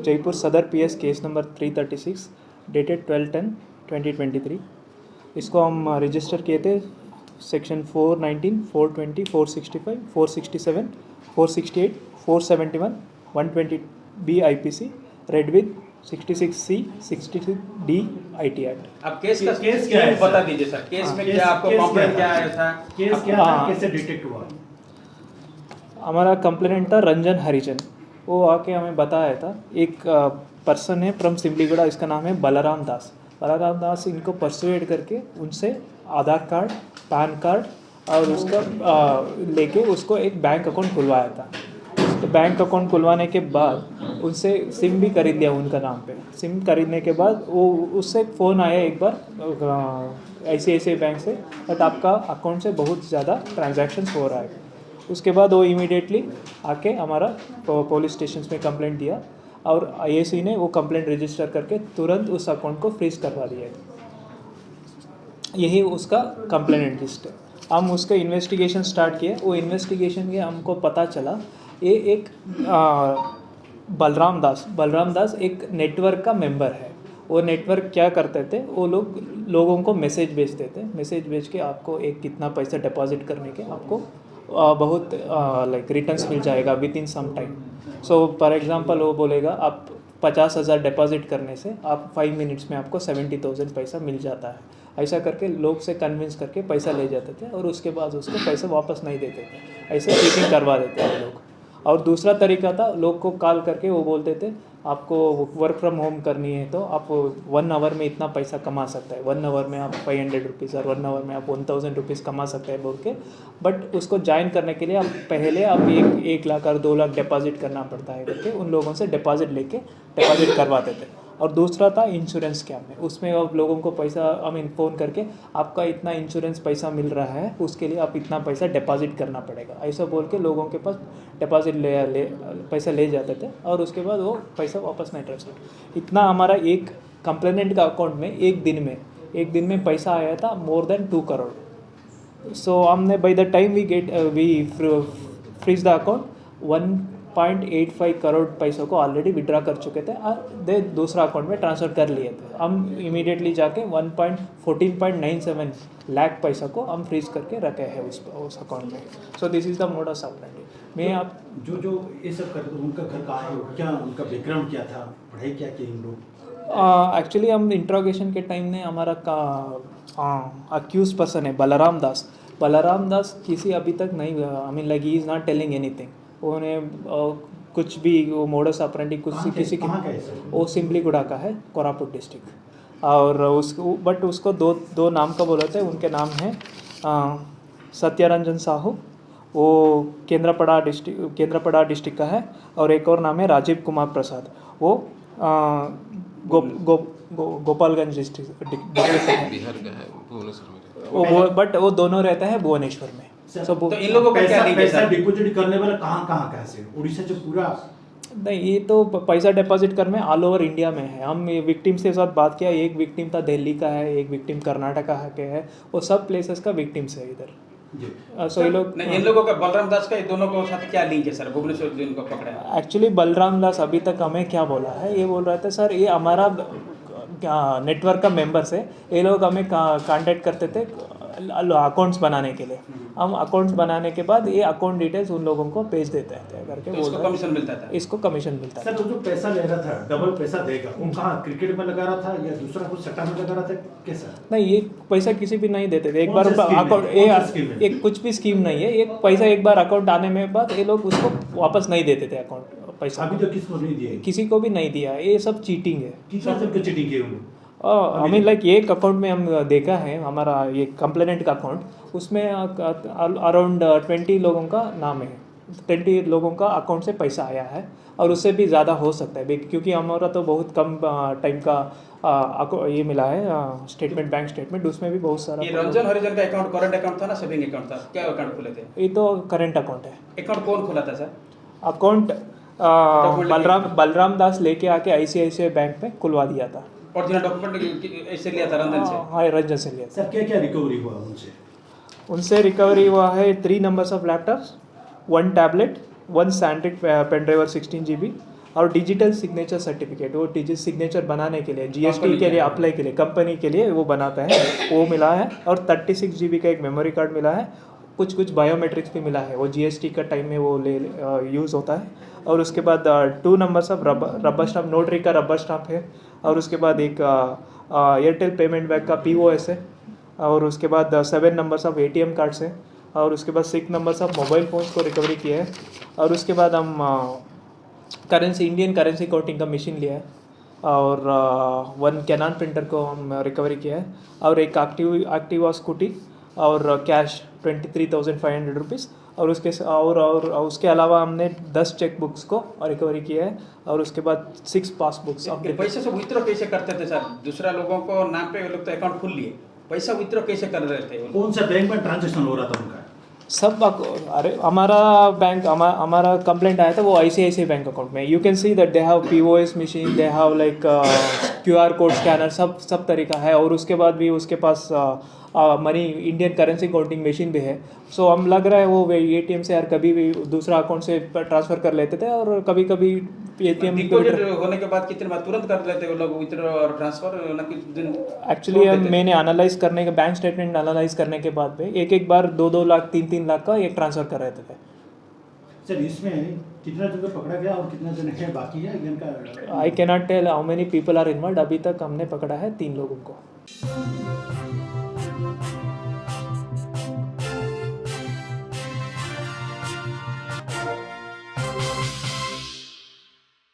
जयपुर सदर PS case number 336 dated 12/10/2023। इसको हम रजिस्टर किए थे section 419, 420, 465, 467, 468, 471, 120B IPC read with 66C 66D IT act. अब केस का केस क्या है बता दीजिए सर, केस में क्या आपको कंप्लेंट क्या आया था? केस क्या था, कैसे डिटेक्ट हुआ? हमारा कंप्लेनेंट था रंजन हरिजन। वो आके हमें बताया था एक पर्सन है फ्रॉम सिमलीगुड़ा, इसका नाम है बलराम दास। बलराम दास इनको परसुएड करके उनसे आधार कार्ड, पैन कार्ड और उसका लेके उसको एक बैंक अकाउंट खुलवाया था। तो बैंक अकाउंट खुलवाने के बाद उनसे सिम भी खरीद लिया उनका नाम पे। सिम खरीदने के बाद वो उससे फ़ोन आया एक बार ICICI बैंक से, बट आपका अकाउंट से बहुत ज़्यादा ट्रांजैक्शंस हो रहा है। उसके बाद वो इमीडिएटली आके हमारा पुलिस स्टेशन में कंप्लेंट दिया और IAC ने वो कंप्लेंट रजिस्टर करके तुरंत उस अकाउंट को फ्रीज करवा दिया। यही उसका कंप्लेंट लिस्ट है। हम उसका इन्वेस्टिगेशन स्टार्ट किए। वो इन्वेस्टिगेशन में हमको पता चला ये एक बलराम दास एक नेटवर्क का मेंबर है। वो नेटवर्क क्या करते थे, वो लोगों को मैसेज भेजते थे। मैसेज भेज के आपको एक कितना पैसा डिपॉजिट करने के आपको बहुत लाइक रिटर्न्स मिल जाएगा within some time. So for example वो बोलेगा आप 50,000 डिपॉजिट करने से आप 5 मिनट्स में आपको 70,000 पैसा मिल जाता है। ऐसा करके लोग से कन्विंस करके पैसा ले जाते थे और उसके बाद उसको पैसा वापस नहीं देते थे। ऐसे चीटिंग करवा देते थे लोग। और दूसरा तरीका था, लोग को कॉल करके वो बोलते थे आपको वर्क फ्रॉम होम करनी है तो आप 1 आवर में इतना पैसा कमा सकता है, 1 आवर में आप 500 रुपीज़ और 1 आवर में आप 1000 रुपीज़ कमा सकते हैं बोल के। बट उसको ज्वाइन करने के लिए आप पहले आप 1 लाख और 2 लाख डिपॉजिट करना पड़ता है करके उन लोगों से डिपॉजिट करवाते थे। और दूसरा था इंश्योरेंस स्कैम में, उसमें आप लोगों को पैसा फ़ोन करके आपका इतना इंश्योरेंस पैसा मिल रहा है, उसके लिए आप इतना पैसा डिपॉजिट करना पड़ेगा, ऐसा बोल के लोगों के पास डिपॉजिट पैसा ले जाते थे और उसके बाद वो पैसा वापस नहीं ट्रांसफर। इतना हमारा एक कंप्लेनेंट का अकाउंट में एक दिन में पैसा आया था मोर देन 2 करोड़। सो हमने by the time V fridge the account 1.85 crore पैसों को ऑलरेडी विड्रा कर चुके थे और दूसरा अकाउंट में ट्रांसफ़र कर लिए थे। हम इमीडिएटली जाके 14.97 लाख पैसा को हम फ्रीज करके रखे हैं उस अकाउंट में। So this is the modus operandi. मैं आप जो ये सब करते उनका घर कहाँ है, क्या उनका बैकग्राउंड क्या था, पढ़ाई क्या की इन लोग? एक्चुअली हम इंट्रोगेशन के टाइम ने हमारा अक्यूज पर्सन है बलराम दास किसी अभी तक नहीं, I mean like he is not telling anything. उन्हें कुछ भी वो मोडस ऑपरेंडी किसी की वो सिमलीगुड़ा का है, कोरापुट डिस्ट्रिक्ट। और उसको दो नाम का बोले थे। उनके नाम हैं सत्यरंजन साहू, वो केंद्रापड़ा डिस्ट्रिक्ट का है, और एक और नाम है राजीव कुमार प्रसाद, वो गोपालगंज डिस्ट्रिक्ट बिहार का है, भुवनेश्वर में। बट वो दोनों रहते हैं भुवनेश्वर में। तो इन लोगों का क्या पैसा डिपॉजिट करने वाला कहाँ से? उड़ीसा से पूरा नहीं, ये तो पैसा डिपॉजिट करने ऑल ओवर इंडिया में है। हम विक्टिम्स के साथ बात किया, एक विक्टिम था दिल्ली का है, एक विक्टिम कर्नाटका के है, वो सब प्लेसेस का विक्टिम्स है इधर। सो ये लोग इन लोगों का बलराम दास का इन दोनों को साथ क्या लिंक है सर? भुवनेश्वर जो इनको पकड़ा है। एक्चुअली बलराम दास अभी तक हमें क्या बोला है, ये बोल रहा था सर ये हमारा नेटवर्क का मेंबर्स है, ये लोग हमें कांटेक्ट करते थे अकाउंट्स बनाने के लिए। हम अकाउंट्स बनाने के बाद ये अकाउंट डिटेल्स उन लोगों को भेज देते हैं करके तो इसको कमीशन मिलता था। इसको कमीशन मिलता सर, जो पैसा ले रहा था डबल पैसा देगा, वो कहाँ क्रिकेट में लगा रहा था या दूसरा कुछ सट्टा में लगा रहा था, कैसा? नहीं, ये पैसा किसी भी नहीं देते थे। एक बार अकाउंट एक कुछ भी स्कीम नहीं है, एक पैसा एक बार अकाउंट आने में बाद ये लोग उसको वापस नहीं देते थे अकाउंट पैसा। अभी तो किसको नहीं दिया? किसी को भी नहीं दिया। ये सब चीटिंग है। किस तरह से चीटिंग की? आई मीन लाइक एक अकाउंट में हम देखा है, हमारा ये कंप्लेनेंट का अकाउंट, उसमें अराउंड 20 लोगों का नाम है, 20 लोगों का अकाउंट से पैसा आया है और उससे भी ज़्यादा हो सकता है क्योंकि हमारा तो बहुत कम टाइम का ये मिला है स्टेटमेंट, बैंक स्टेटमेंट, उसमें भी बहुत सारा। ये रंजन हरिजन का अकाउंट करंट अकाउंट था ना सेविंग अकाउंट था? क्या अकाउंट खुले थे? ये तो करंट अकाउंट है। अकाउंट कौन खुला था सर? अकाउंट बलराम दास लेके आके ICICI बैंक में खुलवा दिया था। ओरिजिनल डॉक्यूमेंट ऐसे लिया था रंजन से? हाँ, रंजन से लिया था। सर, क्या क्या रिकवरी हुआ उनसे रिकवरी हुआ है 3 numbers of laptops, 1 tablet, 1 SanDisk pen drive 16 GB और डिजिटल सिग्नेचर सर्टिफिकेट, वो डिजिटल सिग्नेचर बनाने के लिए जीएसटी के लिए अप्लाई के लिए कंपनी के लिए वो बनाता है, वो मिला है। और 36 GB का एक मेमोरी कार्ड मिला है, कुछ बायोमेट्रिक्स भी मिला है, वो जीएसटी का टाइम में वो यूज़ होता है। और उसके बाद 2 numbers of rubber stamp, notary का रबर स्टाम्प है। और उसके बाद एक एयरटेल पेमेंट बैंक का POS है। और उसके बाद 7 नंबर्स ऑफ ATM कार्ड्स है। और उसके बाद 6 नंबर्स ऑफ मोबाइल फ़ोन्स को रिकवरी किया है। और उसके बाद हम इंडियन करेंसी काउंटिंग का मशीन लिया है। और 1 कैनन प्रिंटर को हम रिकवरी किया है। और एक एक्टिवा स्कूटी और कैश 23,500 रुपीज़। और उसके अलावा हमने 10 चेक बुक्स को रिकवरी किया है। और उसके बाद 6 पासबुक्स। पैसे से विथड्रॉ कैसे करते थे सर? दूसरा लोगों को नाम पे वो लोग तो अकाउंट खोल लिए, पैसा विथड्रॉ कैसे कर रहे थे? कौन सा बैंक में ट्रांजेक्शन हो रहा था उनका? सब अरे हमारा कंप्लेंट आया था वो ICICI बैंक अकाउंट में। You can see that they have POS machine, they have like QR code scanner, सब तरीका है। और उसके बाद भी उसके पास money Indian currency counting machine भी है। सो हम लग रहा है वो ATM से यार कभी भी दूसरा अकाउंट से ट्रांसफ़र कर लेते थे। और कभी ATM डिपॉजिट होने के बाद कितने बार तुरंत कर लेते वो लोग विथड्रॉ और ट्रांसफर, ना कुछ दिन? एक्चुअली मैंने एनालाइज करने के बैंक स्टेटमेंट एनालाइज करने के बाद में एक बार 2-2 लाख 3-3 लाख का एक ट्रांसफ़र कर रहे थे। सर इसमें कितना जन को पकड़ा गया और कितना जन है बाकी है इनका? I cannot tell how many people are involve. अभी तक हमने पकड़ा है 3 लोगों को।